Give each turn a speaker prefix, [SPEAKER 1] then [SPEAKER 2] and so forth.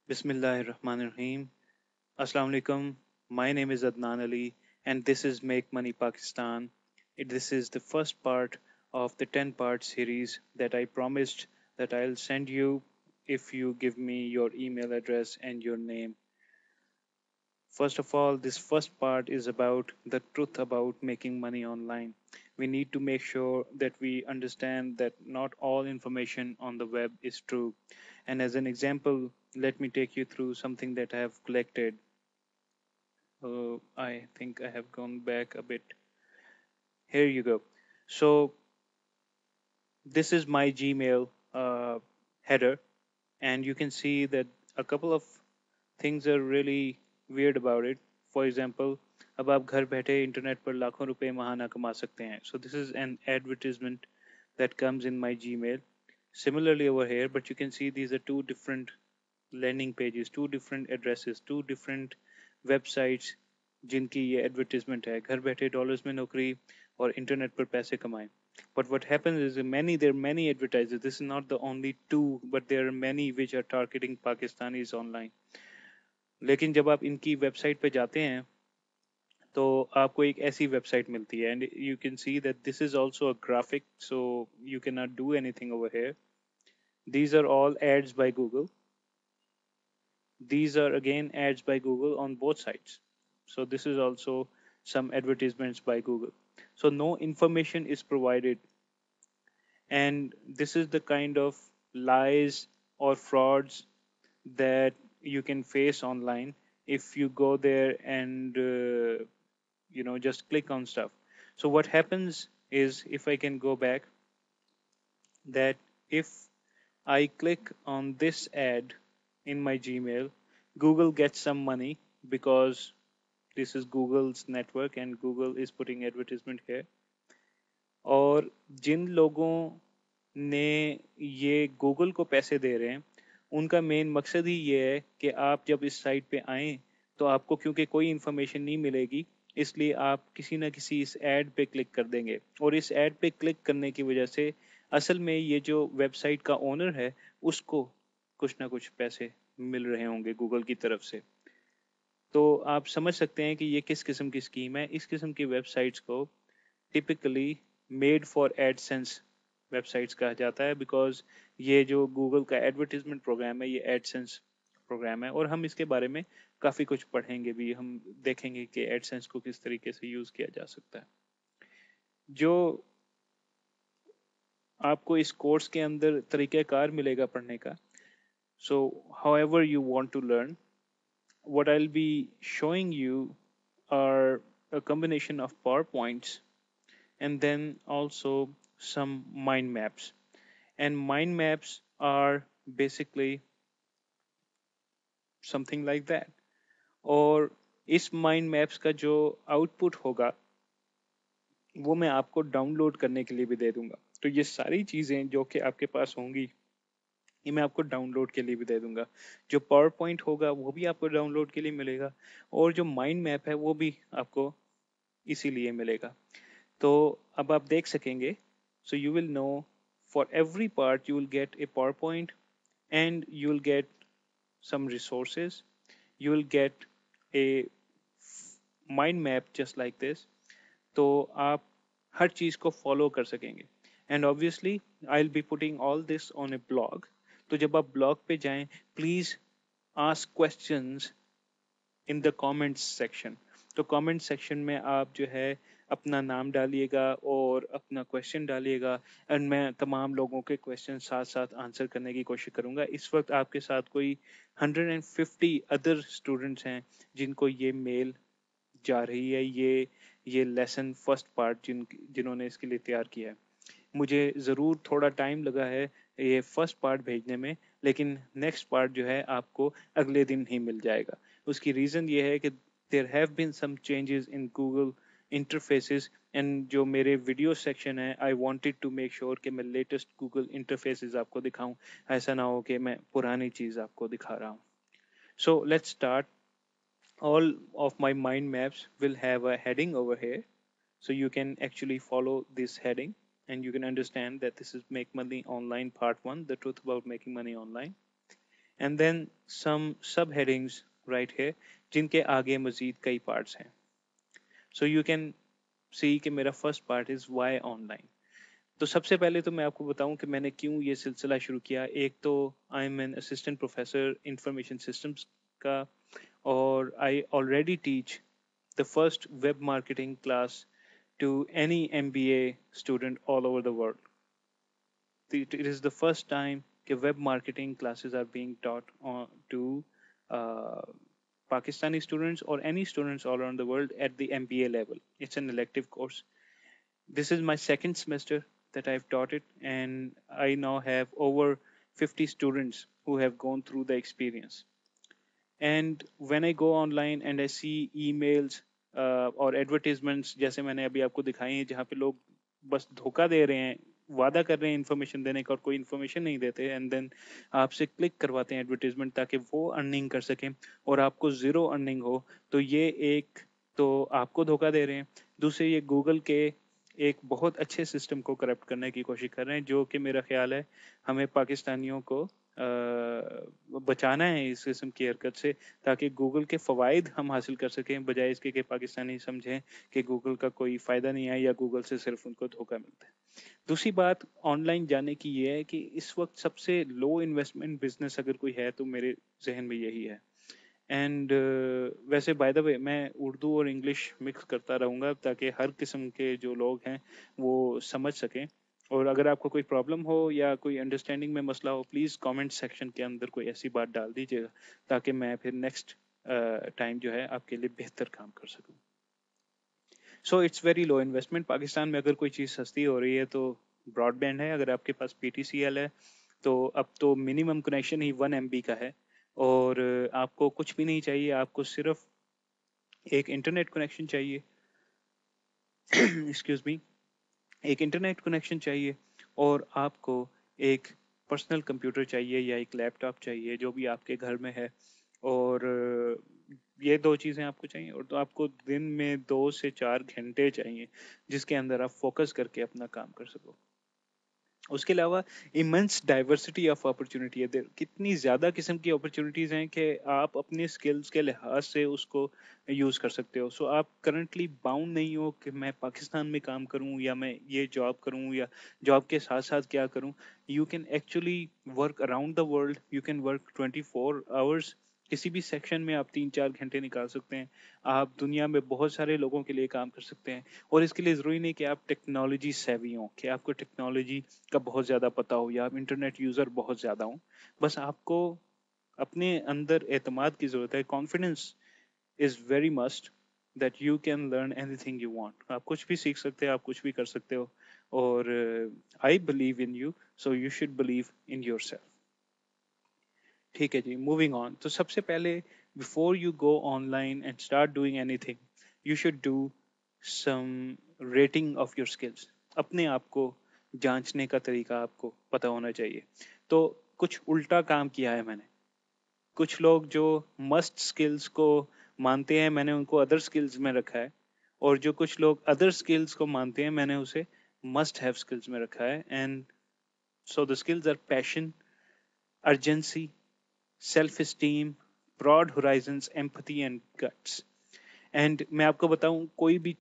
[SPEAKER 1] Bismillahirrahmanirrahim. Assalamu alaikum. My name is Adnan Ali, and this is Make Money Pakistan. This is the first part of the 10-part series that I promised that I'll send you if you give me your email address and your name. First of all, this first part is about the truth about making money online. We need to make sure that we understand that not all information on the web is true. And as an example, let me take you through something that I have collected. I think I have gone back a bit. Here you go. So, this is my Gmail header, and you can see that a couple of things are really weird about it. For example, अब आप घर बैठे internet पर लाखों रुपए महाना कमा सकते हैं. So this is an advertisement that comes in my Gmail. Similarly over here, but you can see these are two different landing pages, two different addresses, two different websites जिनकी ये एडवर्टीजमेंट है घर बैठे डॉलर्स में नौकरी और internet पर पैसे कमाएं. But what happens is there are many advertisers. This is not the only two, but there are many which are targeting Pakistanis online. लेकिन जब आप इनकी वेबसाइट पे जाते हैं तो आपको एक ऐसी वेबसाइट मिलती है and you can see that this is also a graphic so you can not do anything over here. These are all ads by Google. These are again ads by Google on both sides. So this is also some advertisements by Google. So no information is provided, and this is the kind of lies or frauds that you can face online if you go there and just click on stuff. So what happens is, if I can go back, that if I click on this ad in my Gmail, Google gets some money because this is Google's network and Google is putting advertisement here. और जिन लोगों ने ये Google को पैसे दे रहे हैं उनका main मकसद ही ये है कि आप जब इस साइट पे आएं तो आपको क्योंकि कोई इन्फॉर्मेशन नहीं मिलेगी, इसलिए आप किसी ना किसी इस ऐड पे क्लिक कर देंगे और इस ऐड पे क्लिक करने की वजह से असल में ये जो वेबसाइट का ओनर है उसको कुछ ना कुछ पैसे मिल रहे होंगे गूगल की तरफ से. तो आप समझ सकते हैं कि ये किस किस्म की स्कीम है. इस किस्म की वेबसाइट्स को typically made for AdSense websites कहा जाता है, बिकॉज ये जो गूगल का एडवर्टीजमेंट प्रोग्राम है ये एडसेंस प्रोग्राम है और हम इसके बारे में काफ़ी कुछ पढ़ेंगे भी. हम देखेंगे कि एडसेंस को किस तरीके से यूज़ किया जा सकता है. जो आपको इस कोर्स के अंदर तरीक़ाकार मिलेगा पढ़ने का, so however you want to learn, what I'll be showing you are a combination of PowerPoints and then also some mind maps. And mind maps are basically something like that. और इस mind maps का जो output होगा वो मैं आपको download करने के लिए भी दे दूंगा. तो ये सारी चीज़ें जो कि आपके पास होंगी ये मैं आपको डाउनलोड के लिए भी दे दूंगा. जो पावर पॉइंट होगा वो भी आपको डाउनलोड के लिए मिलेगा और जो माइंड मैप है वो भी आपको इसीलिए मिलेगा. तो अब आप देख सकेंगे. So you will know for every part you will get a power point and you will get some resources. You will get a mind map just like this. तो आप हर चीज़ को फॉलो कर सकेंगे. And obviously I will be putting all this on A blog. तो जब आप blog पे जाएं please ask questions in the comments section. तो कमेंट सेक्शन में आप जो है अपना नाम डालिएगा और अपना क्वेश्चन डालिएगा एंड मैं तमाम लोगों के क्वेश्चन साथ साथ आंसर करने की कोशिश करूंगा. इस वक्त आपके साथ कोई 150 अदर स्टूडेंट्स हैं जिनको ये मेल जा रही है, ये लेसन फर्स्ट पार्ट जिन्होंने इसके लिए तैयार किया है. मुझे ज़रूर थोड़ा टाइम लगा है ये फर्स्ट पार्ट भेजने में, लेकिन नेक्स्ट पार्ट जो है आपको अगले दिन ही मिल जाएगा. उसकी रीज़न ये है कि there have been some changes in Google interfaces and जो मेरे वीडियो सेक्शन है I wanted to make sure कि मैं लेटेस्ट गूगल इंटरफेसेस आपको दिखाऊं. ऐसा ना हो कि मैं पुरानी चीज़ आपको दिखा रहा हूँ. So let's start. All of my mind maps will have a heading over here, so you can actually follow this heading and you can understand that this is Make Money Online Part 1, the truth about making money online. And then some subheadings right है जिनके आगे मजीद कई parts हैं. So you can see कि मेरा first part is why online. तो सबसे पहले तो मैं आपको बताऊं कि मैंने क्यों ये सिलसिला शुरू किया. एक तो I am an assistant professor information systems का, और I already teach the first web marketing class to any MBA student all over the world. It is the first time that web marketing classes are being taught to uh, Pakistani students or any students all around the world at the MBA level. It's an elective course. This is my second semester that I've taught it, and I now have over 50 students who have gone through the experience. And when I go online and I see emails और advertisements जैसे मैंने अभी आपको दिखाई हैं, जहाँ पे लोग बस धोखा दे रहे हैं, वादा कर रहे हैं इन्फॉर्मेशन देने का और कोई इन्फॉर्मेशन नहीं देते, एंड देन आपसे क्लिक करवाते हैं एडवर्टीजमेंट ताकि वो अर्निंग कर सकें और आपको ज़ीरो अर्निंग हो. तो ये एक तो आपको धोखा दे रहे हैं. दूसरे ये गूगल के एक बहुत अच्छे सिस्टम को करप्ट करने की कोशिश कर रहे हैं, जो कि मेरा ख्याल है हमें पाकिस्तानियों को बचाना है इस किस्म की हरकत से, ताकि गूगल के फ़वाइद हम हासिल कर सकें, बजाय इसके कि पाकिस्तानी समझें कि गूगल का कोई फ़ायदा नहीं है या गूगल से सिर्फ उनको धोखा मिलता है. दूसरी बात ऑनलाइन जाने की ये है कि इस वक्त सबसे लो इन्वेस्टमेंट बिजनेस अगर कोई है तो मेरे जहन में यही है. एंड वैसे बाय द वे मैं उर्दू और इंग्लिश मिक्स करता रहूँगा ताकि हर किस्म के जो लोग हैं वो समझ सकें. और अगर आपको कोई प्रॉब्लम हो या कोई अंडरस्टैंडिंग में मसला हो, प्लीज़ कमेंट सेक्शन के अंदर कोई ऐसी बात डाल दीजिएगा ताकि मैं फिर नेक्स्ट टाइम जो है आपके लिए बेहतर काम कर सकूं. So it's very low investment. Pakistan में अगर कोई चीज़ सस्ती हो रही है तो ब्रॉडबैंड है. अगर आपके पास PTCL है तो अब तो मिनिमम कनेक्शन ही 1 MB का है, और आपको कुछ भी नहीं चाहिए, आपको सिर्फ एक इंटरनेट कनेक्शन चाहिए. Excuse me. एक इंटरनेट कनेक्शन चाहिए और आपको एक पर्सनल कंप्यूटर चाहिए या एक लैपटॉप चाहिए जो भी आपके घर में है. और ये दो चीज़ें आपको चाहिए, और तो आपको दिन में 2 से 4 घंटे चाहिए जिसके अंदर आप फोकस करके अपना काम कर सको. उसके अलावा इमेंस डाइवर्सिटी ऑफ अपॉर्चुनिटी है. कितनी ज़्यादा किस्म की अपॉर्चुनिटीज़ हैं कि आप अपने स्किल्स के लिहाज से उसको यूज़ कर सकते हो. सो आप करंटली बाउंड नहीं हो कि मैं पाकिस्तान में काम करूं या मैं ये जॉब करूं या जॉब के साथ साथ क्या करूं. You can actually work around the world. You can work 24 hours. किसी भी सेक्शन में आप 3-4 घंटे निकाल सकते हैं. आप दुनिया में बहुत सारे लोगों के लिए काम कर सकते हैं. और इसके लिए ज़रूरी नहीं कि आप टेक्नोलॉजी सेवी हो, कि आपको टेक्नोलॉजी का बहुत ज़्यादा पता हो या आप इंटरनेट यूज़र बहुत ज़्यादा हो. बस आपको अपने अंदर एतमाद की ज़रूरत है. Confidence is very must that you can learn anything you want. आप कुछ भी सीख सकते हो, आप कुछ भी कर सकते हो. और I believe in you, so you should believe in yourself. ठीक है जी, मूविंग ऑन. तो सबसे पहले before you go online and start doing anything, you should do some rating of your skills. अपने आप को जांचने का तरीका आपको पता होना चाहिए. तो कुछ उल्टा काम किया है मैंने. कुछ लोग जो मस्ट स्किल्स को मानते हैं मैंने उनको अदर स्किल्स में रखा है, और जो कुछ लोग अदर स्किल्स को मानते हैं मैंने उसे मस्ट हैव स्किल्स में रखा है. And so the skills are passion, urgency, self esteem, broad horizons, empathy and guts. एंड मैं आपको बताऊं, कोई भी